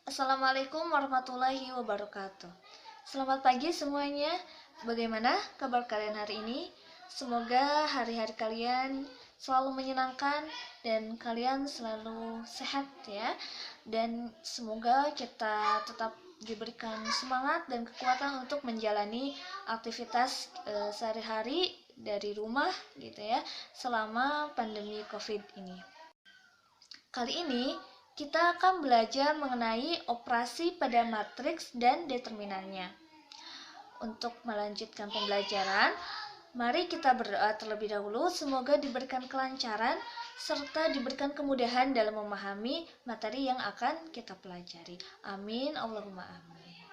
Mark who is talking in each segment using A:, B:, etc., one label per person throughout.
A: Assalamualaikum warahmatullahi wabarakatuh. Selamat pagi semuanya. Bagaimana kabar kalian hari ini? Semoga hari-hari kalian selalu menyenangkan dan kalian selalu sehat ya. Dan semoga kita tetap diberikan semangat dan kekuatan untuk menjalani aktivitas sehari-hari dari rumah gitu ya selama pandemi Covid ini. Kali ini kita akan belajar mengenai operasi pada matriks dan determinannya. Untuk melanjutkan pembelajaran, mari kita berdoa terlebih dahulu. Semoga diberikan kelancaran serta diberikan kemudahan dalam memahami materi yang akan kita pelajari. Amin, Allahumma amin.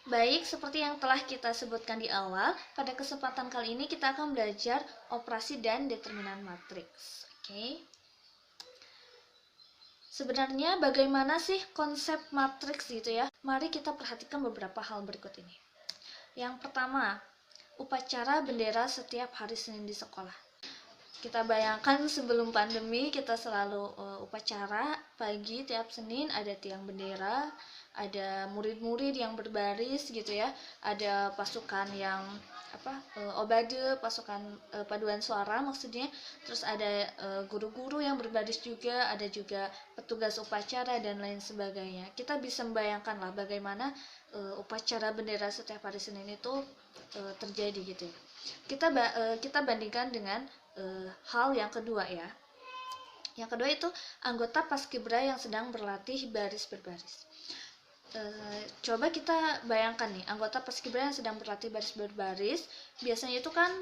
A: Baik, seperti yang telah kita sebutkan di awal, pada kesempatan kali ini kita akan belajar operasi dan determinan matriks. Oke. Sebenarnya bagaimana sih konsep matriks gitu ya? Mari kita perhatikan beberapa hal berikut ini. Yang pertama, upacara bendera setiap hari Senin di sekolah. Kita bayangkan sebelum pandemi kita selalu upacara pagi tiap Senin, ada tiang bendera, ada murid-murid yang berbaris gitu ya, ada pasukan yang obade, pasukan paduan suara maksudnya, terus ada guru-guru yang berbaris juga, ada juga petugas upacara dan lain sebagainya. Kita bisa membayangkan lah bagaimana upacara bendera setiap hari Senin itu terjadi gitu ya. Kita bandingkan dengan hal yang kedua ya. Yang kedua itu anggota paskibra yang sedang berlatih baris berbaris. Coba kita bayangkan nih, anggota paskibra yang sedang berlatih baris berbaris, biasanya itu kan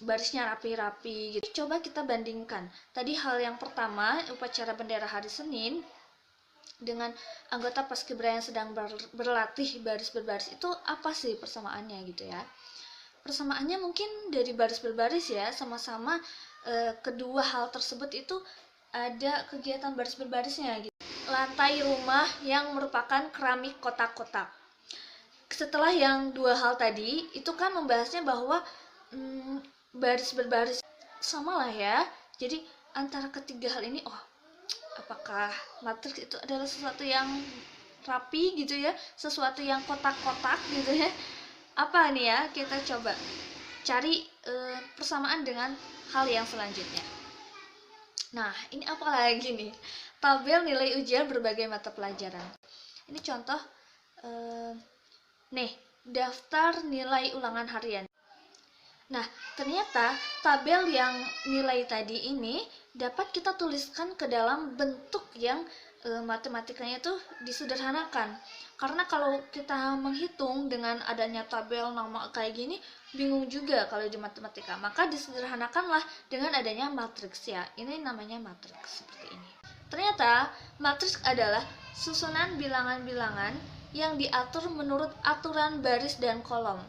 A: barisnya rapi-rapi gitu. Coba kita bandingkan. Tadi hal yang pertama, upacara bendera hari Senin dengan anggota paskibra yang sedang berlatih baris berbaris, itu apa sih persamaannya gitu ya? Persamaannya mungkin dari baris berbaris ya, sama-sama kedua hal tersebut itu ada kegiatan baris berbarisnya gitu. Lantai rumah yang merupakan keramik kotak-kotak. Setelah yang dua hal tadi, itu kan membahasnya bahwa baris berbaris sama lah ya. Jadi antara ketiga hal ini, apakah matriks itu adalah sesuatu yang rapi gitu ya, sesuatu yang kotak-kotak gitu ya? Apa nih ya, kita coba cari persamaan dengan hal yang selanjutnya. Nah, ini apa lagi nih? Tabel nilai ujian berbagai mata pelajaran. Ini contoh nih, daftar nilai ulangan harian. Nah, ternyata tabel yang nilai tadi ini dapat kita tuliskan ke dalam bentuk yang matematikanya itu disederhanakan. Karena kalau kita menghitung dengan adanya tabel nama kayak gini, bingung juga kalau di matematika. Maka disederhanakanlah dengan adanya matriks ya. Ini namanya matriks seperti ini. Ternyata matriks adalah susunan bilangan-bilangan yang diatur menurut aturan baris dan kolom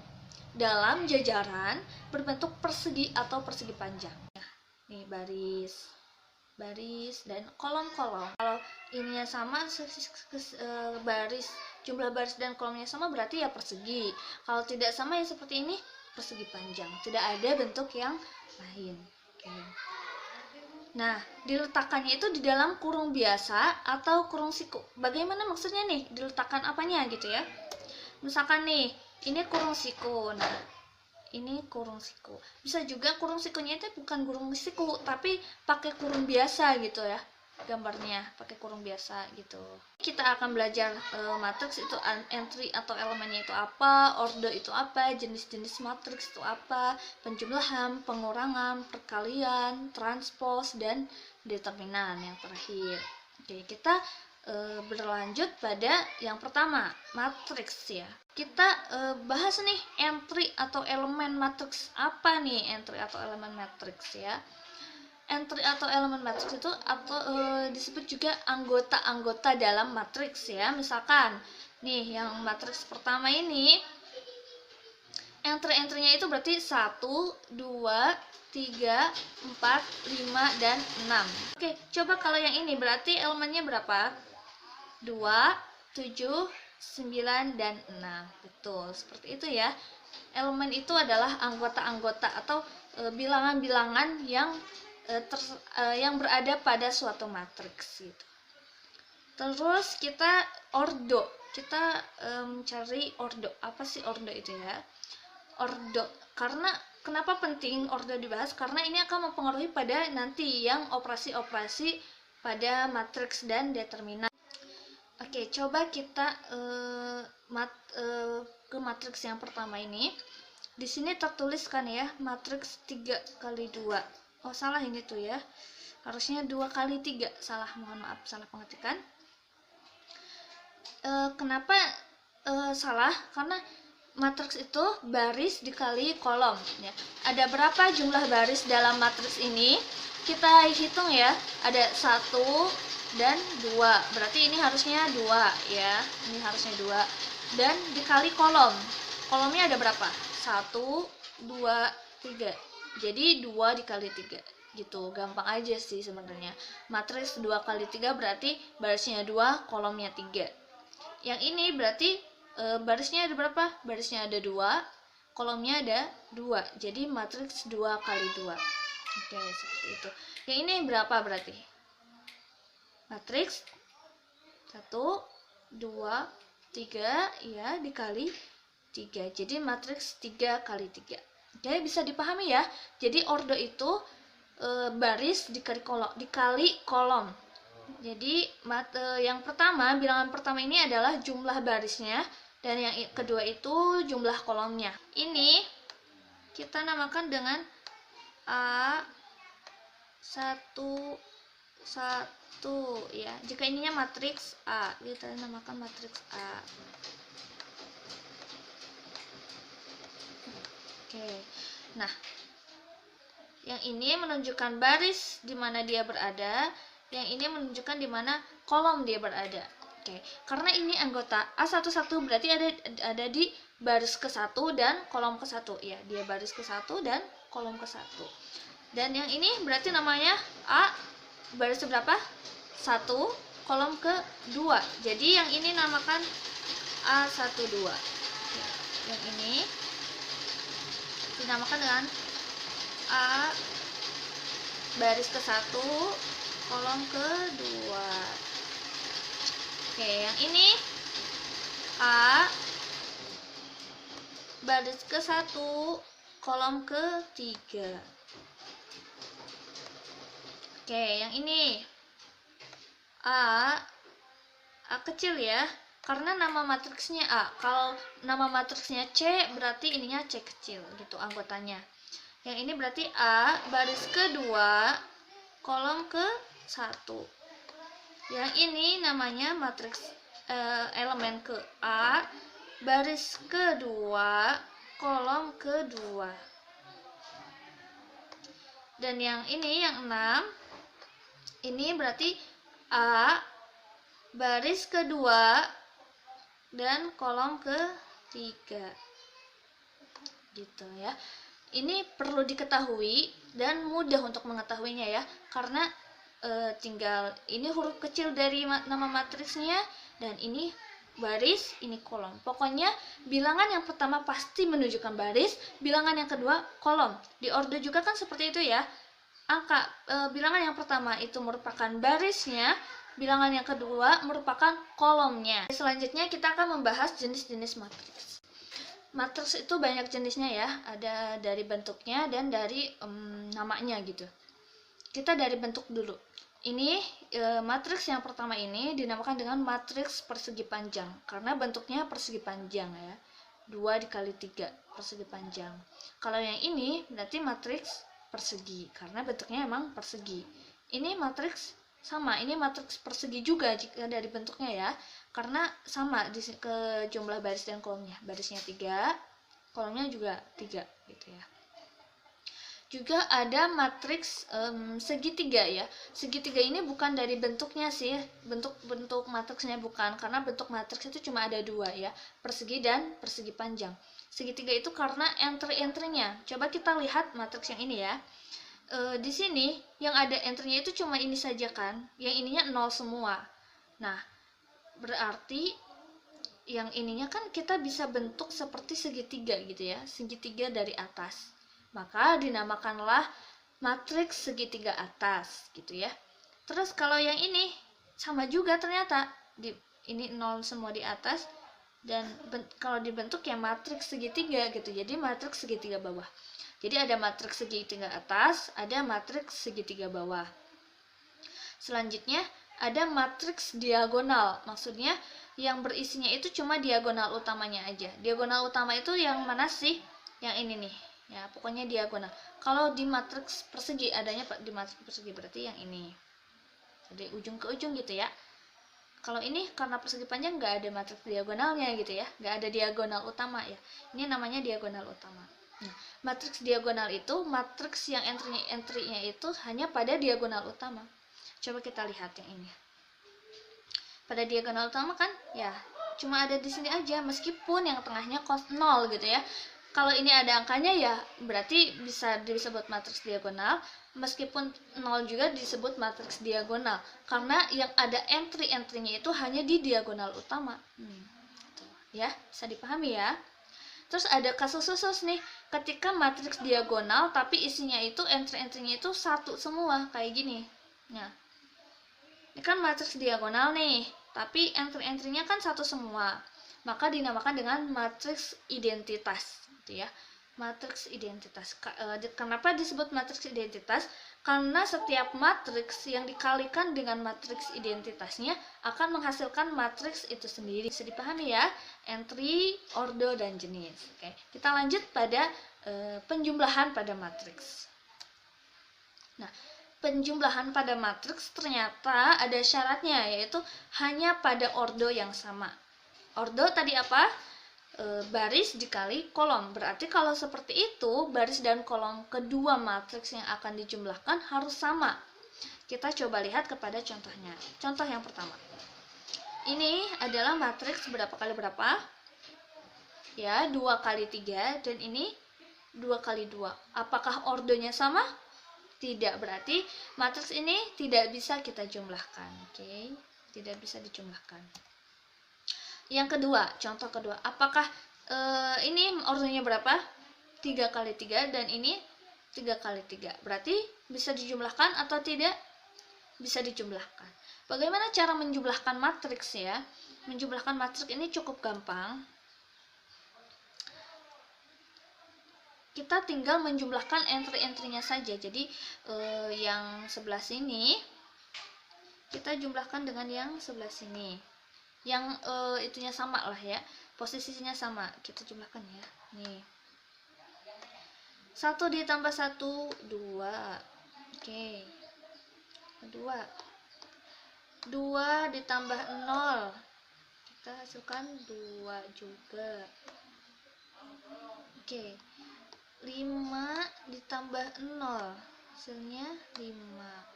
A: dalam jajaran berbentuk persegi atau persegi panjang. Nih baris dan kolom-kolom. Kalau ininya sama, jumlah baris dan kolomnya sama, berarti ya persegi. Kalau tidak sama ya seperti ini, persegi panjang. Tidak ada bentuk yang lain. Oke. Nah, diletakkannya itu di dalam kurung biasa atau kurung siku. Bagaimana maksudnya nih? Diletakkan apanya gitu ya? Misalkan nih, ini kurung siku. Nah, ini kurung siku. Bisa juga kurung sikunya itu bukan kurung siku, tapi pakai kurung biasa gitu ya. Gambarnya pakai kurung biasa gitu. Kita akan belajar matriks itu entry atau elemennya itu apa, order itu apa, jenis-jenis matriks itu apa, penjumlahan, pengurangan, perkalian, transpose, dan determinan yang terakhir. Oke, kita berlanjut pada yang pertama, matriks ya. Kita bahas nih entry atau elemen matriks. Apa nih entry atau elemen matriks ya? Entry atau elemen matriks itu atau disebut juga anggota-anggota dalam matriks ya. Misalkan nih yang matriks pertama ini, entry-entrynya itu berarti 1, 2, 3, 4, 5, dan 6. Oke, coba kalau yang ini berarti elemennya berapa? 2, 7, 9, dan 6. Betul, seperti itu ya. Elemen itu adalah anggota-anggota atau bilangan-bilangan yang berada pada suatu matriks gitu. Terus kita ordo, kita cari ordo. Apa sih ordo itu ya? Ordo, karena kenapa penting ordo dibahas? Karena ini akan mempengaruhi pada nanti yang operasi-operasi pada matriks dan determinan. Oke, coba kita ke matriks yang pertama ini. Di sini tertuliskan ya, matriks 3 kali 2. Oh, salah ini tuh ya. Harusnya 2 kali 3. Salah, mohon maaf, salah pengetikan. Kenapa salah? Karena matriks itu baris dikali kolom ya. Ada berapa jumlah baris dalam matriks ini? Kita hitung ya. Ada 1 dan 2. Berarti ini harusnya 2 ya. Ini harusnya 2. Dan dikali kolom. Kolomnya ada berapa? 1, 2, 3. Jadi 2 dikali 3 gitu. Gampang aja sih sebenarnya. Matriks 2 kali 3 berarti barisnya 2, kolomnya 3. Yang ini berarti barisnya ada berapa? Barisnya ada 2, kolomnya ada 2. Jadi matriks 2 kali 2. Oke, seperti itu. Yang ini berapa berarti? Matriks 1, 2, 3 ya, dikali 3. Jadi matriks 3 kali 3. Oke, bisa dipahami ya. Jadi ordo itu baris dikali kolom. Jadi yang pertama, bilangan pertama ini adalah jumlah barisnya, dan yang kedua itu jumlah kolomnya. Ini kita namakan dengan A1 1 ya. Jika ininya matriks A, kita namakan matriks A. Oke. Nah, yang ini menunjukkan baris di mana dia berada. Yang ini menunjukkan di mana kolom dia berada. Oke, karena ini anggota A11 berarti ada di baris ke-1 dan kolom ke-1 ya. Dia baris ke-1 dan kolom ke-1. Dan yang ini berarti namanya A baris berapa? 1, kolom ke-2. Jadi yang ini namakan A12. Ya, yang ini dinamakan dengan A baris ke-1, kolom ke-2. Oke, yang ini A baris ke-1, kolom ke-3. Oke, yang ini A kecil ya, karena nama matriksnya A. Kalau nama matriksnya C, berarti ininya C kecil gitu anggotanya. Yang ini berarti A baris ke-2, kolom ke-1. Yang ini namanya matriks elemen ke A baris ke-2, kolom ke-2. Dan yang ini yang 6, ini berarti A baris ke-2 dan kolom ke-3 gitu ya. Ini perlu diketahui dan mudah untuk mengetahuinya ya, karena tinggal ini huruf kecil dari nama matriksnya, dan ini baris, ini kolom. Pokoknya bilangan yang pertama pasti menunjukkan baris, bilangan yang kedua kolom. Di ordo juga kan seperti itu ya. Angka bilangan yang pertama itu merupakan barisnya, bilangan yang kedua merupakan kolomnya. Selanjutnya kita akan membahas jenis-jenis matriks. Matriks itu banyak jenisnya ya, ada dari bentuknya dan dari namanya gitu. Kita dari bentuk dulu. Ini matriks yang pertama ini dinamakan dengan matriks persegi panjang karena bentuknya persegi panjang ya. 2 dikali 3 persegi panjang. Kalau yang ini berarti matriks persegi karena bentuknya emang persegi. Ini matriks sama, ini matriks persegi juga jika dari bentuknya ya, karena sama ke jumlah baris dan kolomnya. Barisnya 3, kolomnya juga 3 gitu ya. Juga ada matriks segitiga ya. Segitiga ini bukan dari bentuknya sih, bentuk matriksnya bukan, karena bentuk matriks itu cuma ada 2 ya, persegi dan persegi panjang. Segitiga itu karena entry-entry-nya. Coba kita lihat matriks yang ini ya. Di sini yang ada entry-nya itu cuma ini saja kan, yang ininya 0 semua. Nah, berarti yang ininya kan kita bisa bentuk seperti segitiga gitu ya, segitiga dari atas. Maka dinamakanlah matriks segitiga atas gitu ya. Terus kalau yang ini sama juga ternyata. Ini 0 semua di atas, dan kalau dibentuk ya matriks segitiga gitu. Jadi matriks segitiga bawah. Jadi ada matriks segitiga atas, ada matriks segitiga bawah. Selanjutnya ada matriks diagonal. Maksudnya yang berisinya itu cuma diagonal utamanya aja. Diagonal utama itu yang mana sih? Yang ini nih. Ya, pokoknya diagonal. Kalau di matriks persegi adanya di matriks persegi berarti yang ini. Jadi ujung ke ujung gitu ya. Kalau ini karena persegi panjang nggak ada matriks diagonalnya gitu ya, nggak ada diagonal utama ya. Ini namanya diagonal utama. Nah, matriks diagonal itu matriks yang entry-nya itu hanya pada diagonal utama. Coba kita lihat yang ini. Pada diagonal utama kan ya cuma ada di sini aja, meskipun yang tengahnya kos 0 gitu ya. Kalau ini ada angkanya ya berarti bisa disebut matriks diagonal, meskipun 0 juga disebut matriks diagonal, karena yang ada entry-entrynya itu hanya di diagonal utama. Ya, bisa dipahami ya. Terus ada kasus khusus nih, ketika matriks diagonal tapi isinya itu entry-entrynya itu satu semua kayak gini. Nah, ini kan matriks diagonal nih, tapi entry-entrynya kan satu semua, maka dinamakan dengan matriks identitas gitu ya. Matriks identitas. Kenapa disebut matriks identitas? Karena setiap matriks yang dikalikan dengan matriks identitasnya akan menghasilkan matriks itu sendiri. Bisa dipahami ya, entry, ordo, dan jenis. Oke, kita lanjut pada penjumlahan pada matriks. Nah, penjumlahan pada matriks ternyata ada syaratnya, yaitu hanya pada ordo yang sama. Ordo tadi apa? Baris dikali kolom. Berarti kalau seperti itu, baris dan kolom kedua matriks yang akan dijumlahkan harus sama. Kita coba lihat kepada contohnya. Contoh yang pertama. Ini adalah matriks berapa kali berapa? Ya, 2 kali 3, dan ini 2 kali 2. Apakah ordonya sama? Tidak, berarti matriks ini tidak bisa kita jumlahkan. Oke, tidak bisa dijumlahkan. Yang kedua, contoh kedua, apakah ini ordonya berapa? 3 kali 3, dan ini 3 kali 3. Berarti bisa dijumlahkan atau tidak? Bisa dijumlahkan. Bagaimana cara menjumlahkan matriks ya? Menjumlahkan matriks ini cukup gampang. Kita tinggal menjumlahkan entry-entrynya saja. Jadi yang sebelah sini kita jumlahkan dengan yang sebelah sini. Yang itunya sama lah ya, posisinya sama, kita jumlahkan ya. Nih, 1 ditambah 1, 2. Oke, 2 ditambah 0, kita hasilkan 2 juga. Oke, 5 ditambah 0, hasilnya 5.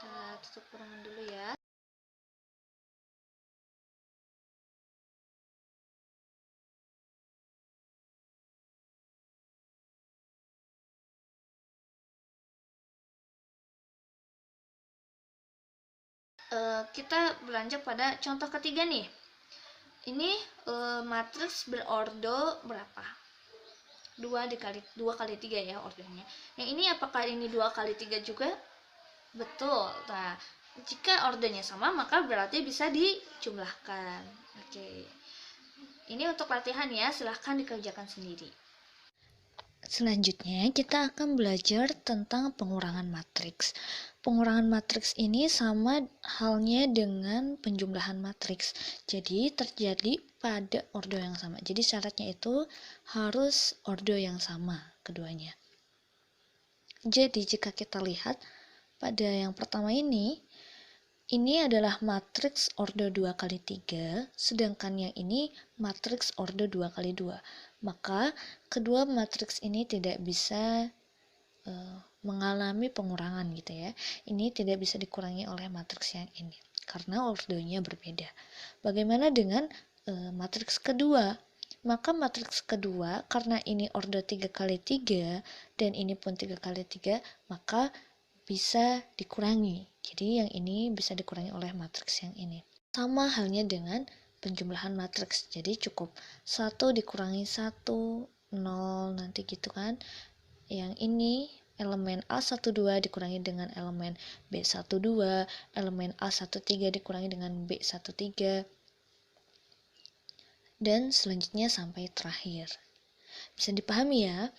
A: Kita tutup kurungan dulu ya. Kita beranjak pada contoh ketiga nih. Ini matriks berordo berapa? 2 kali 3 ya ordernya. Yang ini apakah ini 2 kali 3 juga? Betul. Nah, jika ordernya sama maka berarti bisa dijumlahkan. Oke. Ini untuk latihan ya, silahkan dikerjakan sendiri. Selanjutnya kita akan belajar tentang pengurangan matriks. Pengurangan matriks ini sama halnya dengan penjumlahan matriks. Jadi terjadi pada ordo yang sama. Jadi syaratnya itu harus ordo yang sama keduanya. Jadi jika kita lihat pada yang pertama ini adalah matriks ordo 2 kali 3, sedangkan yang ini matriks ordo 2 kali 2. Maka kedua matriks ini tidak bisa mengalami pengurangan gitu ya. Ini tidak bisa dikurangi oleh matriks yang ini karena ordonya berbeda. Bagaimana dengan matriks kedua? Maka matriks kedua, karena ini ordo 3 kali 3 dan ini pun 3 kali 3, maka bisa dikurangi. Jadi yang ini bisa dikurangi oleh matriks yang ini. Sama halnya dengan penjumlahan matriks. Jadi cukup 1 dikurangi 1, 0 nanti gitu kan. Yang ini elemen A12 dikurangi dengan elemen B12, elemen A13 dikurangi dengan B13, dan selanjutnya sampai terakhir. Bisa dipahami ya?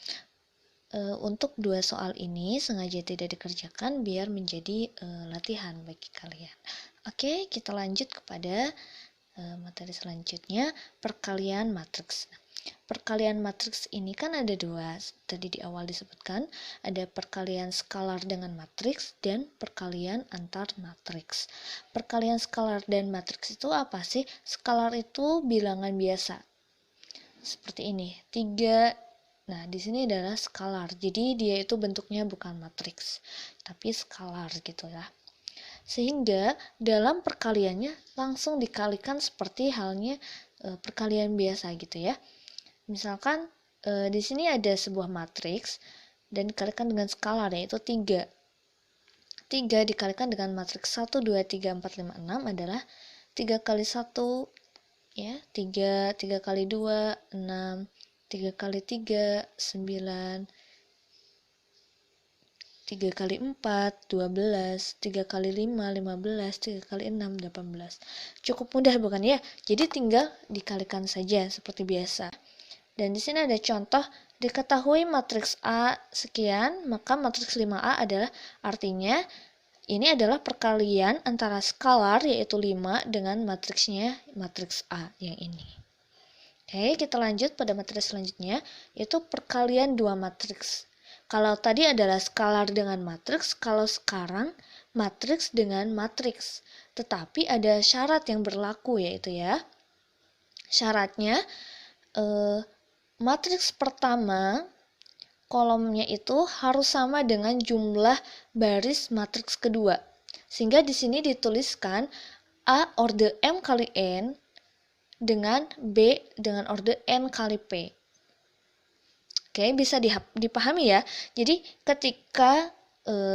A: Untuk dua soal ini sengaja tidak dikerjakan biar menjadi latihan bagi kalian. Oke, kita lanjut kepada materi selanjutnya, perkalian matriks. Perkalian matriks ini kan ada dua, tadi di awal disebutkan, ada perkalian skalar dengan matriks dan perkalian antar matriks. Perkalian skalar dan matriks itu apa sih? Skalar itu bilangan biasa. Seperti ini, 3. Nah, di sini adalah skalar. Jadi dia itu bentuknya bukan matriks, tapi skalar gitu ya. Sehingga dalam perkaliannya langsung dikalikan seperti halnya perkalian biasa gitu ya. Misalkan di sini ada sebuah matriks dan dikalikan dengan skalar yaitu 3. 3 dikalikan dengan matriks 1, 2, 3, 4, 5, 6 adalah 3 kali 1 ya, 3, 3 kali 2, 6, 3 kali 3, 9, 3 kali 4, 12, 3 kali 5, 15, 3 kali 6, 18. Cukup mudah bukan ya? Jadi tinggal dikalikan saja seperti biasa. Dan di sini ada contoh, diketahui matriks A sekian, maka matriks 5A adalah, artinya ini adalah perkalian antara skalar yaitu 5 dengan matriksnya matriks A yang ini. Oke, kita lanjut pada materi selanjutnya, yaitu perkalian dua matriks. Kalau tadi adalah skalar dengan matriks, kalau sekarang matriks dengan matriks. Tetapi ada syarat yang berlaku yaitu ya, syaratnya matriks pertama kolomnya itu harus sama dengan jumlah baris matriks kedua. Sehingga di sini dituliskan A orde M kali N dengan B dengan orde N kali P. Oke, bisa dipahami ya. Jadi ketika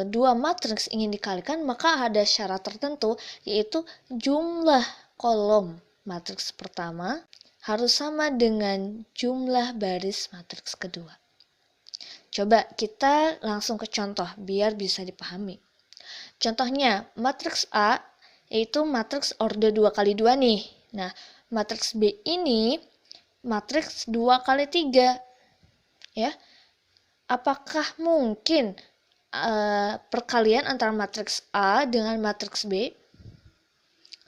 A: dua matriks ingin dikalikan, maka ada syarat tertentu, yaitu jumlah kolom matriks pertama harus sama dengan jumlah baris matriks kedua. Coba kita langsung ke contoh biar bisa dipahami. Contohnya, matriks A yaitu matriks orde 2 kali 2 nih. Nah, matriks B ini matriks 2 kali 3. Ya. Apakah mungkin perkalian antara matriks A dengan matriks B?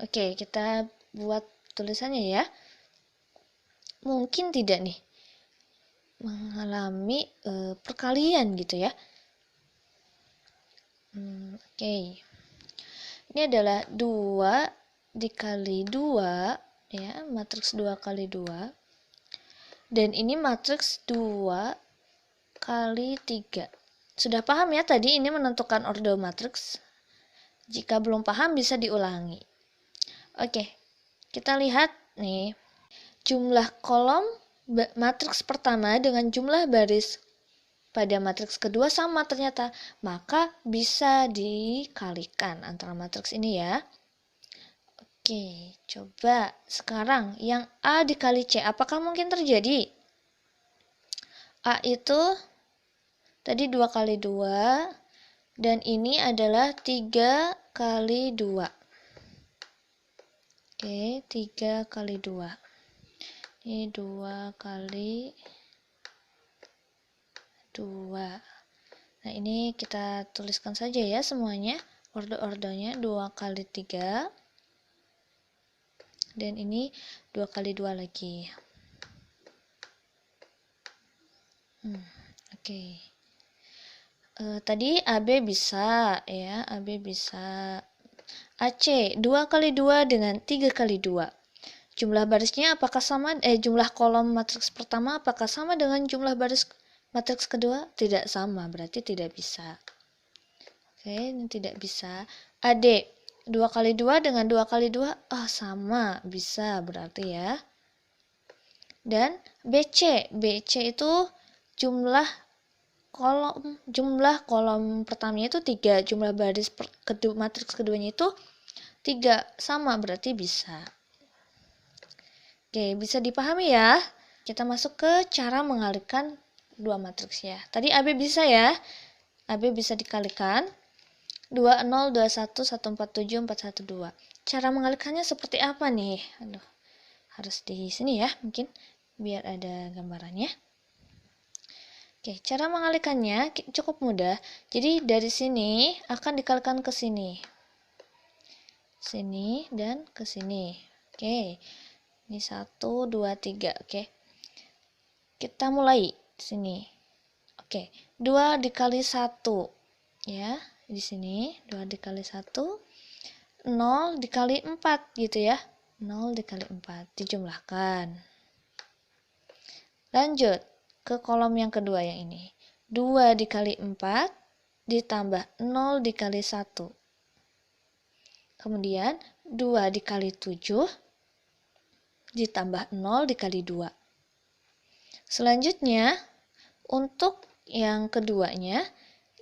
A: Oke, kita buat tulisannya ya. Mungkin tidak nih mengalami perkalian gitu ya. Oke. Ini adalah 2 dikali 2 ya, matriks 2 kali 2. Dan ini matriks 2 kali 3. Sudah paham ya tadi ini menentukan orde matriks? Jika belum paham bisa diulangi. Oke, kita lihat nih. Jumlah kolom matriks pertama dengan jumlah baris pada matriks kedua sama ternyata. Maka bisa dikalikan antara matriks ini ya. Oke, coba sekarang yang A dikali C, apakah mungkin terjadi? A itu tadi 2 kali 2, dan ini adalah 3 kali 2. Oke, 3 kali 2. Ini 2 kali 2. Nah, ini kita tuliskan saja ya semuanya. Orde-ordenya 2 kali 3. Dan ini 2 kali 2 lagi. Oke. Tadi AB bisa ya, AB bisa. AC 2 kali 2 dengan 3 kali 2. Jumlah barisnya apakah sama? Jumlah kolom matriks pertama apakah sama dengan jumlah baris matriks kedua? Tidak sama, berarti tidak bisa. Oke, ini tidak bisa. AD 2 kali 2 dengan 2 kali 2, sama, bisa berarti ya. Dan BC itu jumlah kolom pertamanya itu 3, jumlah baris matriks keduanya itu 3, sama berarti bisa. Oke, bisa dipahami ya. Kita masuk ke cara mengalihkan dua matriks ya. Tadi AB bisa ya. AB bisa dikalikan. 2, 0, 2, 1, 1, 4, 7, 4, 1, 2. Cara mengalikannya seperti apa nih? Aduh, harus di sini ya, mungkin biar ada gambarannya. Oke, cara mengalikannya cukup mudah. Jadi dari sini akan dikalikan ke sini. Sini dan ke sini. Oke. Ini 1, 2, 3. Oke. Kita mulai sini. Oke, 2 dikali 1. Ya, di sini 2 dikali 1. 0 dikali 4 gitu ya. 0 dikali 4 dijumlahkan. Lanjut ke kolom yang kedua yang ini. 2 dikali 4 ditambah 0 dikali 1. Kemudian 2 dikali 7 ditambah 0 dikali 2. Selanjutnya untuk yang keduanya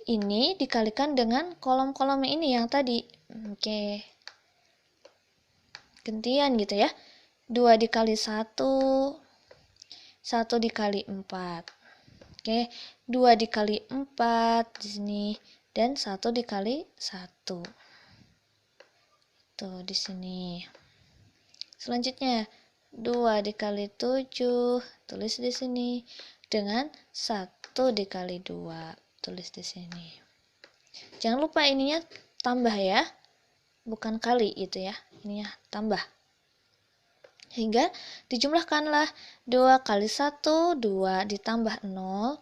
A: ini dikalikan dengan kolom-kolom ini yang tadi. Oke. Gantian gitu ya. 2 dikali 1, 1 dikali 4. Oke, 2 dikali 4 di sini dan 1 dikali 1. Tuh di sini. Selanjutnya 2 dikali 7, tulis di sini dengan 1 dikali 2, tulis di sini. Jangan lupa ininya tambah ya, bukan kali itu ya, ininya tambah. Hingga dijumlahkanlah 2 kali 1, 2 ditambah 0,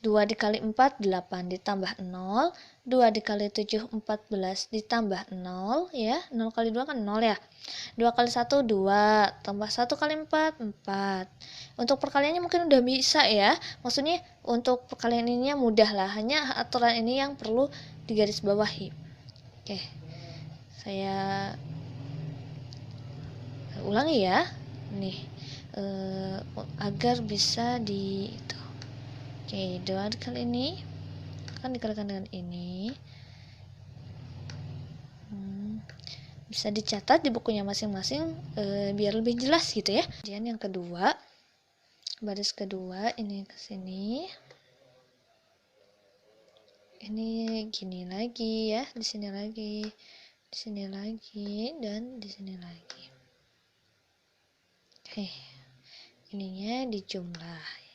A: 2 dikali 4, 8 ditambah 0, 2 dikali 7, 14 ditambah 0, ya, 0 kali 2 kan 0 ya. 2 kali 1, 2, tambah 1 kali 4, 4. Untuk perkaliannya mungkin udah bisa ya, maksudnya untuk perkalian ininya mudah lah, hanya aturan ini yang perlu digarisbawahi. Oke, saya ulangi ya, nih, agar bisa di itu. Oke, 2 kali ini akan dikalikan dengan ini. Bisa dicatat di bukunya masing-masing biar lebih jelas gitu ya. Kemudian yang kedua, baris kedua ini ke sini. Ini gini lagi ya, di sini lagi, di sini lagi, dan di sini lagi. Oke, ininya dijumlah.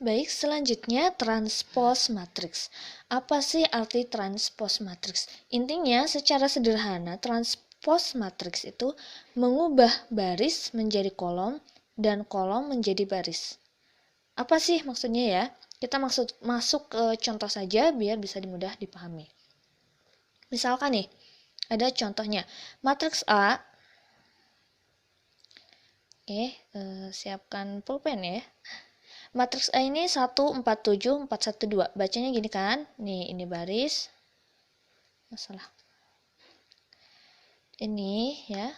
A: Baik, selanjutnya transpose matriks. Apa sih arti transpose matriks? Intinya secara sederhana transpose matriks itu mengubah baris menjadi kolom dan kolom menjadi baris. Apa sih maksudnya ya? Kita masuk ke contoh saja biar bisa mudah dipahami. Misalkan nih, ada contohnya matriks A. Oke, siapkan pulpen ya. Matriks A ini 1, 4, 7, 4, 1, 2. Bacanya gini kan? Nih, ini baris. Masalah. Ini ya.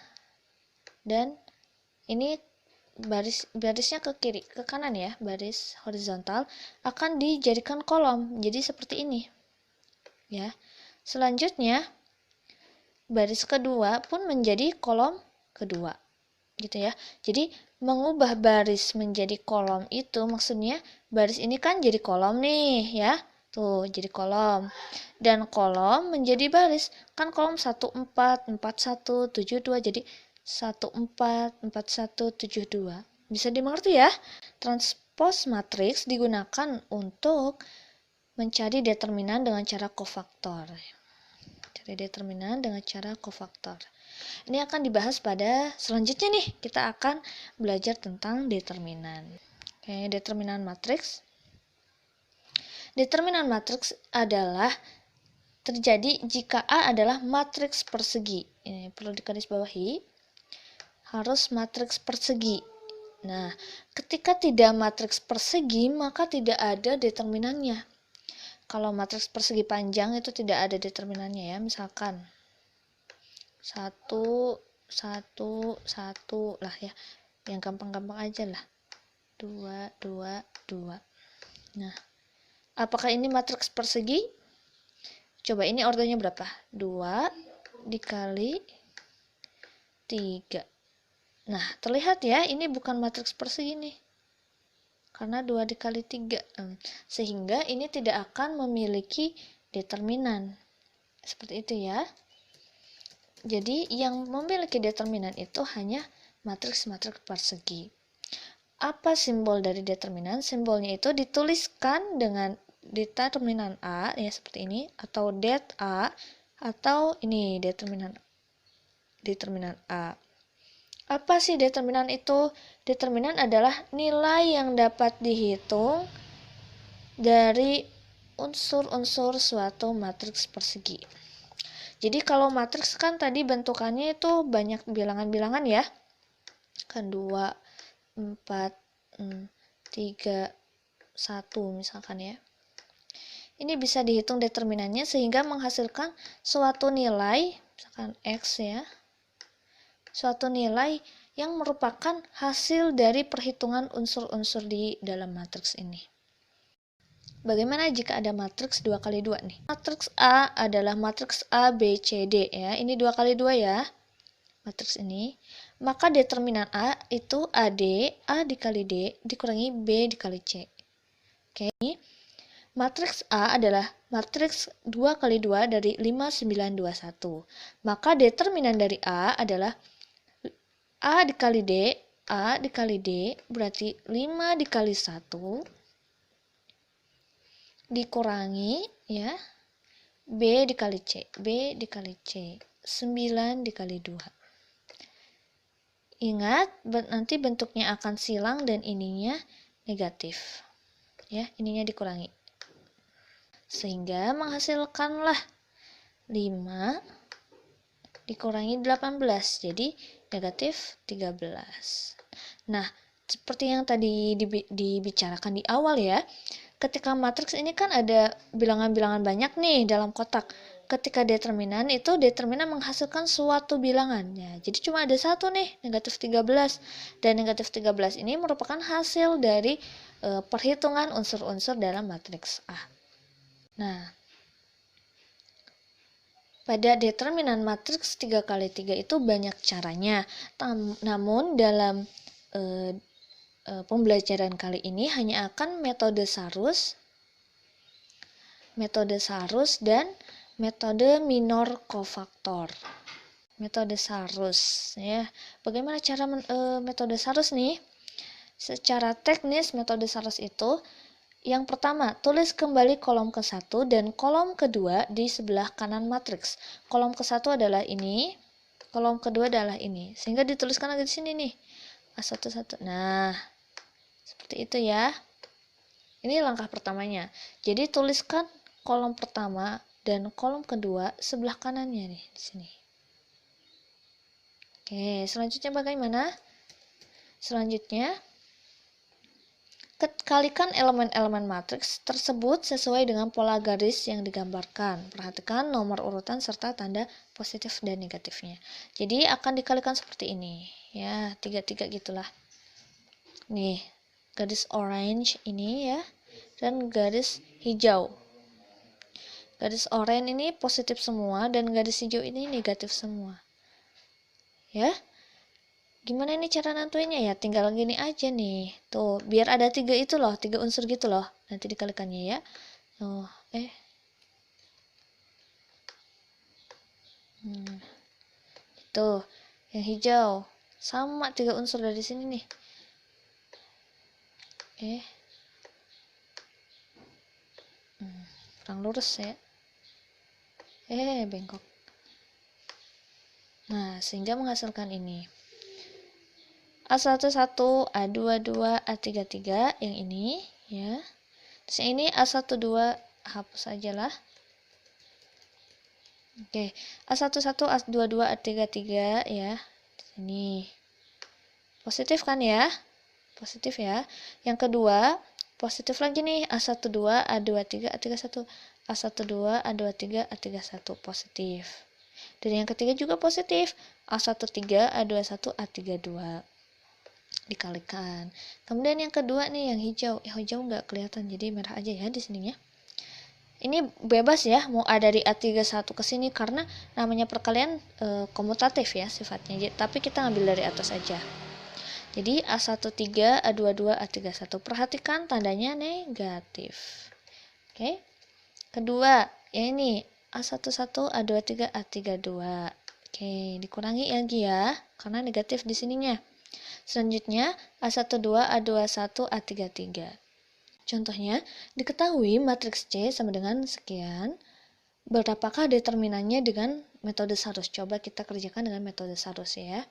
A: Dan ini barisnya ke kiri, ke kanan ya. Baris horizontal akan dijadikan kolom. Jadi seperti ini. Ya. Selanjutnya baris kedua pun menjadi kolom kedua. Gitu ya. Jadi mengubah baris menjadi kolom itu maksudnya baris ini kan jadi kolom nih ya. Tuh, jadi kolom. Dan kolom menjadi baris. Kan kolom 1 4 4 1 7 2 jadi 1 4 4 1 7 2. Bisa dimengerti ya? Transpose matriks digunakan untuk mencari determinan dengan cara kofaktor. Cari determinan dengan cara kofaktor. Ini akan dibahas pada selanjutnya nih. Kita akan belajar tentang determinan. Oke, determinan matriks. Determinan matriks adalah terjadi jika A adalah matriks persegi. Ini perlu digarisbawahi. Harus matriks persegi. Nah, ketika tidak matriks persegi, maka tidak ada determinannya. Kalau matriks persegi panjang itu tidak ada determinannya ya. Misalkan 1, 1, 1 lah ya, yang gampang-gampang aja lah, 2, 2, 2. Nah, apakah ini matriks persegi? Coba ini ordernya berapa? 2 dikali 3. Nah, terlihat ya, ini bukan matriks persegi nih. karena 2 dikali 3. Sehingga ini tidak akan memiliki determinan. Seperti itu ya. Jadi yang memiliki determinan itu hanya matriks-matriks persegi. Apa simbol dari determinan? Simbolnya itu dituliskan dengan determinan A ya, seperti ini, atau det A, atau ini determinan A. Apa sih determinan itu? Determinan adalah nilai yang dapat dihitung dari unsur-unsur suatu matriks persegi. Jadi kalau matriks kan tadi bentukannya itu banyak bilangan-bilangan ya. Kan 2, 4, 3, 1 misalkan ya. Ini bisa dihitung determinannya sehingga menghasilkan suatu nilai, misalkan X ya. Suatu nilai yang merupakan hasil dari perhitungan unsur-unsur di dalam matriks ini. Bagaimana jika ada matriks 2 kali 2 nih? Matriks A adalah matriks A, B, C, D ya. Ini 2 kali 2 ya. Matriks ini. Maka determinan A itu AD, A dikali D, dikurangi B dikali C. Oke. Matriks A adalah matriks 2 kali 2 dari 5, 9, 2, 1. Maka determinan dari A adalah A dikali D, A dikali D, berarti 5 dikali 1, dikurangi, ya, B dikali C, B dikali C, 9 dikali 2. Ingat, nanti bentuknya akan silang dan ininya negatif. Ya, ininya dikurangi. Sehingga menghasilkanlah 5 dikurangi 18, jadi negatif 13. Nah, seperti yang tadi dibicarakan di awal ya, ketika matriks ini kan ada bilangan-bilangan banyak nih dalam kotak. Ketika determinan itu, determinan menghasilkan suatu bilangan. Ya, jadi cuma ada satu nih, negatif 13. Dan negatif 13 ini merupakan hasil dari perhitungan unsur-unsur dalam matriks A. Nah, pada determinan matriks 3 kali 3 itu banyak caranya. Namun dalam pembelajaran kali ini hanya akan metode Sarus dan metode minor kofaktor. Metode Sarus ya. Bagaimana cara metode Sarus nih? Secara teknis metode Sarus itu yang pertama, tulis kembali kolom ke-1 dan kolom kedua di sebelah kanan matriks. Kolom ke-1 adalah ini, kolom kedua adalah ini. Sehingga dituliskan lagi di sini nih. A11. Nah, seperti itu ya. Ini langkah pertamanya. Jadi tuliskan kolom pertama dan kolom kedua sebelah kanannya nih di sini. Oke, selanjutnya bagaimana? Selanjutnya kalikan elemen-elemen matriks tersebut sesuai dengan pola garis yang digambarkan. Perhatikan nomor urutan serta tanda positif dan negatifnya. Jadi akan dikalikan seperti ini. Ya, 3-3 gitulah. Nih, garis orange ini ya. Dan garis hijau. Garis orange ini positif semua dan garis hijau ini negatif semua. Ya. Gimana ini cara nentuinnya ya? Tinggal gini aja nih. Tuh, biar ada 3 itu loh, 3 unsur gitu loh. Nanti dikalikannya ya. Tuh, Tuh, yang hijau. Sama 3 unsur dari sini nih. Kurang lurus ya. Bengkok. Nah, sehingga menghasilkan ini. A11, A22, A33 yang ini ya. Terus yang ini A12 hapus aja lah. Oke, A11, A22, A33 ya. Ini positif kan ya? Positif ya. Yang kedua, positif lagi nih A12, A23, A31. A12, A23, A31 positif. Dan yang ketiga juga positif. A13, A21, A32. Dikalikan. Kemudian yang kedua nih yang hijau. Hijau nggak kelihatan jadi merah aja ya di sininya. Ini bebas ya mau ada dari A31 ke sini karena namanya perkalian komutatif ya sifatnya. Tapi kita ngambil dari atas aja. Jadi A13, A22, A31. Perhatikan tandanya negatif. Oke. Kedua, ya ini A11, A23, A32. Oke, dikurangi lagi ya, karena negatif di sininya. Selanjutnya, A12, A21, A33. Contohnya, diketahui matriks C sama dengan sekian. Berapakah determinannya dengan metode Sarus? Coba kita kerjakan dengan metode Sarus ya.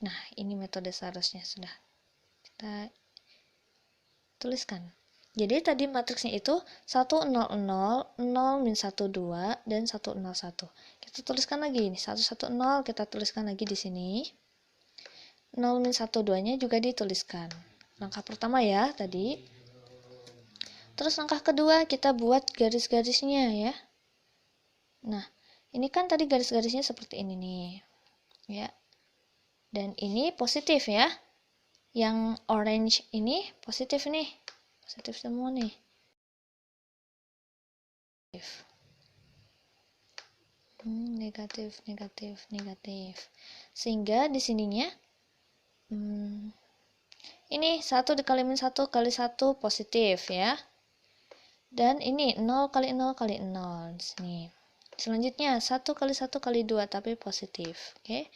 A: Nah, ini metode Sarusnya sudah kita tuliskan. Jadi tadi matriksnya itu 1, 0, 0, 0, min 1, 2, dan 1, 0, 1. Kita tuliskan lagi ini 1, 1, 0, kita tuliskan lagi di sini. 0, min 1, 2-nya juga dituliskan. Langkah pertama ya tadi. Terus langkah kedua kita buat garis-garisnya ya. Nah, ini kan tadi garis-garisnya seperti ini nih. Ya. Dan ini positif ya. Yang orange ini positif nih. Positif semua nih. Negatif, negatif, negatif. Sehingga di sininya ini 1 dikali min 1 kali 1 positif ya. Dan ini 0 kali 0 kali 0 di sini. Selanjutnya 1 kali 1 kali 2 tapi positif. Oke.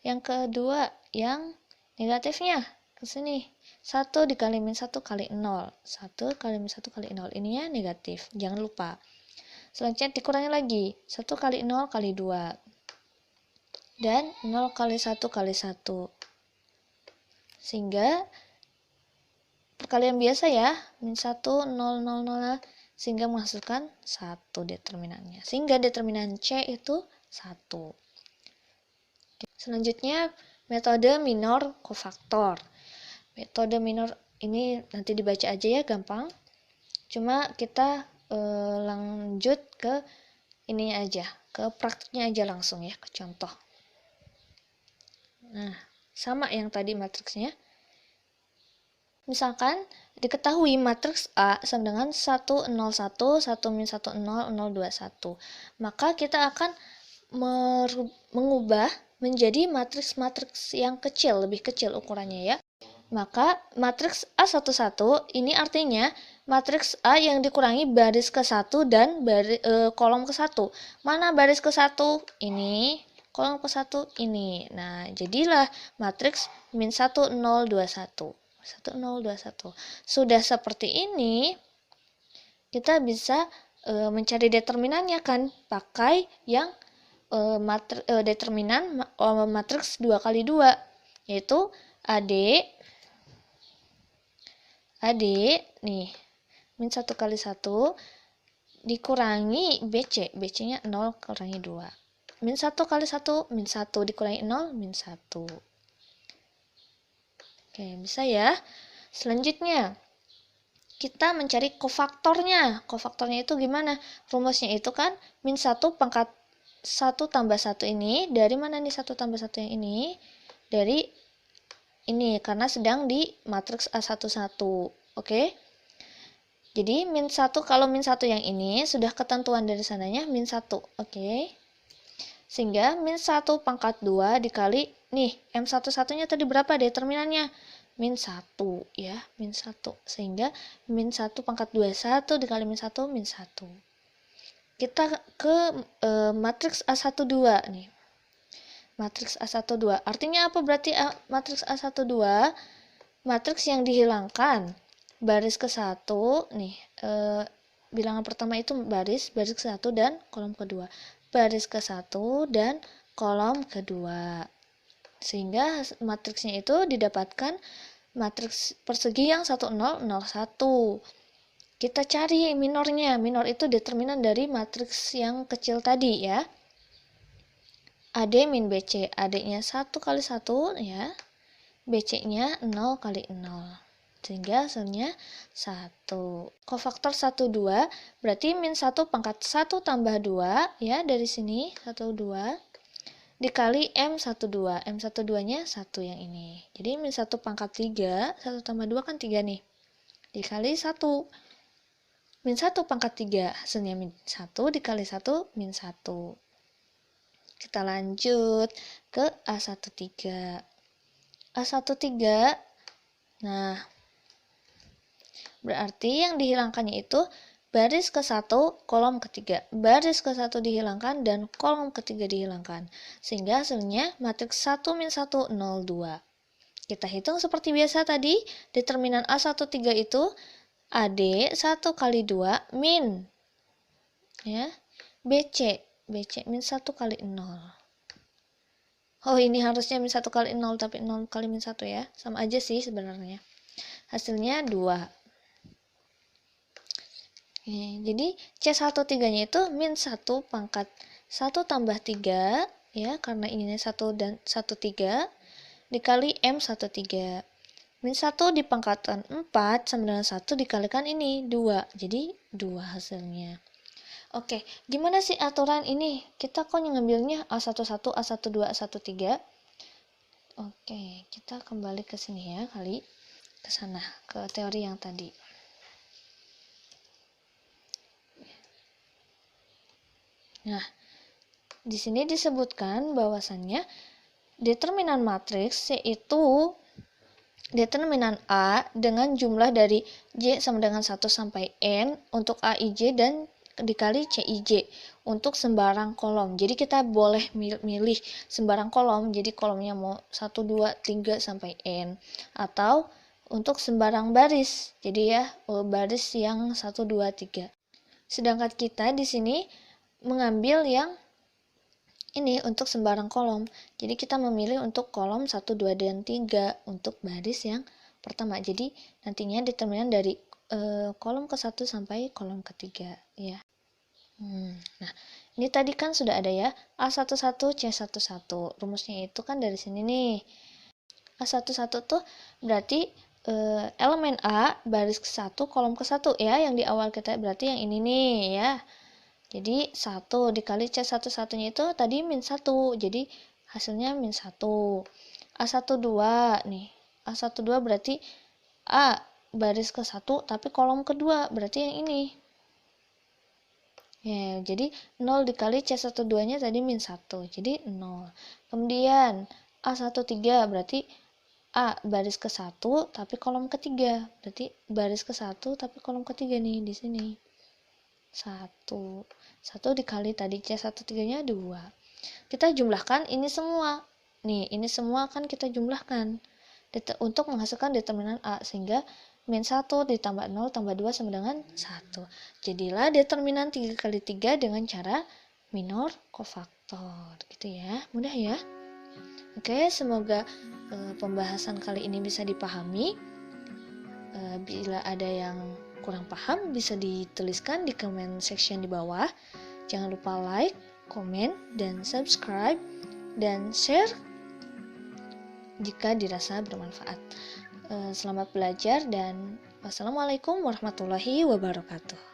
A: Yang kedua yang negatifnya ke sini. 1 dikali min 1 kali 0. 1 kali min 1 kali 0. Ininya negatif. Jangan lupa. Selanjutnya dikurangi lagi. 1 kali 0 kali 2. Dan 0 kali 1 kali 1. Sehingga perkalian biasa ya. Min 1, 0, 0, 0. Sehingga menghasilkan 1 determinannya. Sehingga determinan C itu 1. Selanjutnya metode minor kofaktor. Metode minor ini nanti dibaca aja ya, gampang. Cuma kita lanjut ke ini aja, ke praktiknya aja langsung ya, ke contoh. Nah, sama yang tadi matriksnya. Misalkan diketahui matriks A sama dengan 1, 0, 1, 1 min 1, 0, 0, 2, 1. Maka kita akan mengubah menjadi matriks-matriks yang kecil, lebih kecil ukurannya ya. Maka matriks A11 ini artinya matriks A yang dikurangi baris ke-1 dan kolom ke-1. Mana baris ke-1? Ini. Kolom ke-1 ini. Nah, jadilah matriks min 1, 0, 2, 1. 1, 0, 2, 1. Sudah seperti ini, kita bisa mencari determinannya kan, pakai yang determinan matriks 2 kali 2, yaitu AD nih, min 1 kali 1 dikurangi BC, BC-nya 0 kurangi 2. Min 1 kali 1, min 1 dikurangi 0, min 1. Oke, bisa ya. Selanjutnya, kita mencari kofaktornya. Kofaktornya itu gimana? Rumusnya itu kan min 1 pangkat 1 tambah 1 ini. Dari mana nih 1 tambah 1 yang ini? Dari ini, karena sedang di matriks A11. Oke? Jadi, min 1, kalau min 1 yang ini, sudah ketentuan dari sananya min 1. Oke? Sehingga min 1 pangkat 2 dikali, nih, M11-nya tadi berapa determinannya? Min 1 ya, min 1. Sehingga min 1 pangkat 2, 1 dikali min 1, min 1. Kita ke matriks A12 nih. Matriks A12. Artinya apa berarti matriks A12? Matriks yang dihilangkan baris ke-1 nih. Bilangan pertama itu baris ke-1 dan kolom kedua. Baris ke-1 dan kolom kedua. Sehingga matriksnya itu didapatkan matriks persegi yang 1, 0, 0, 1. Kita cari minornya. Minor itu determinan dari matriks yang kecil tadi ya. AD min BC. AD-nya 1 kali 1 ya. BC-nya 0 kali 0. Sehingga hasilnya 1. Kofaktor 1, 2 berarti min 1 pangkat 1 tambah 2 ya, dari sini 1, 2 dikali M12. M12-nya 1 yang ini. Jadi min 1 pangkat 3, 1 tambah 2 kan 3 nih. Dikali 1. Min 1 pangkat 3, hasilnya min 1 dikali 1, min 1. Kita lanjut ke A13. A13. Nah, berarti yang dihilangkannya itu baris ke-1, kolom ke-3. Baris ke-1 dihilangkan dan kolom ke-3 dihilangkan. Sehingga hasilnya matriks 1 min 1, 0, 2. Kita hitung seperti biasa tadi, determinan A13 itu AD 1 kali 2 min ya, BC min 1 kali 0. Oh, ini harusnya min 1 kali 0, tapi 0 kali min 1 ya. Sama aja sih sebenarnya. Hasilnya 2. Jadi C13-nya itu min 1 pangkat 1 tambah 3, ya, karena ininya 1 dan 1, 3, dikali M13. Min 1 di pangkatan 4 sama dengan 1 dikalikan ini, 2. Jadi 2 hasilnya. Oke, gimana sih aturan ini? Kita kok ngambilnya A11, A12, A13? Oke, kita kembali ke sini ya, ke sana, ke teori yang tadi. Nah, di sini disebutkan bahwasannya determinan matriks yaitu determinan A dengan jumlah dari J sama dengan 1 sampai N untuk AIJ dan dikali CIJ untuk sembarang kolom. Jadi kita boleh milih sembarang kolom, jadi kolomnya mau 1, 2, 3 sampai N, atau untuk sembarang baris, jadi ya baris yang 1, 2, 3. Sedangkan kita di sini mengambil yang ini untuk sembarang kolom. Jadi kita memilih untuk kolom 1, 2, dan 3 untuk baris yang pertama. Jadi nantinya determinan dari kolom ke-1 sampai kolom ke-3 ya. Nah, ini tadi kan sudah ada ya, A11, C11. Rumusnya itu kan dari sini nih. A11 tuh berarti elemen A baris ke-1 kolom ke-1 ya, yang di awal kita berarti yang ini nih ya. Jadi 1 dikali C11-nya itu tadi min 1. Jadi hasilnya min 1. A12 nih. A12 berarti A baris ke-1 tapi kolom kedua, berarti yang ini. Ya, jadi 0 dikali C12-nya tadi min 1. Jadi 0. Kemudian A13 berarti A baris ke-1 tapi kolom ketiga. Berarti baris ke-1 tapi kolom ketiga nih di sini. 1 dikali tadi C13-nya 2. Kita jumlahkan ini semua. Nih, ini semua kan kita jumlahkan untuk menghasilkan determinan A, sehingga min 1 ditambah 0 tambah 2 sama dengan 1. Jadilah determinan 3 kali 3 dengan cara minor kofaktor. Gitu ya. Mudah ya? Oke, semoga pembahasan kali ini bisa dipahami. Bila ada yang kurang paham, bisa dituliskan di comment section di bawah. Jangan lupa like, komen, dan subscribe, dan share jika dirasa bermanfaat. Selamat belajar dan wassalamualaikum warahmatullahi wabarakatuh.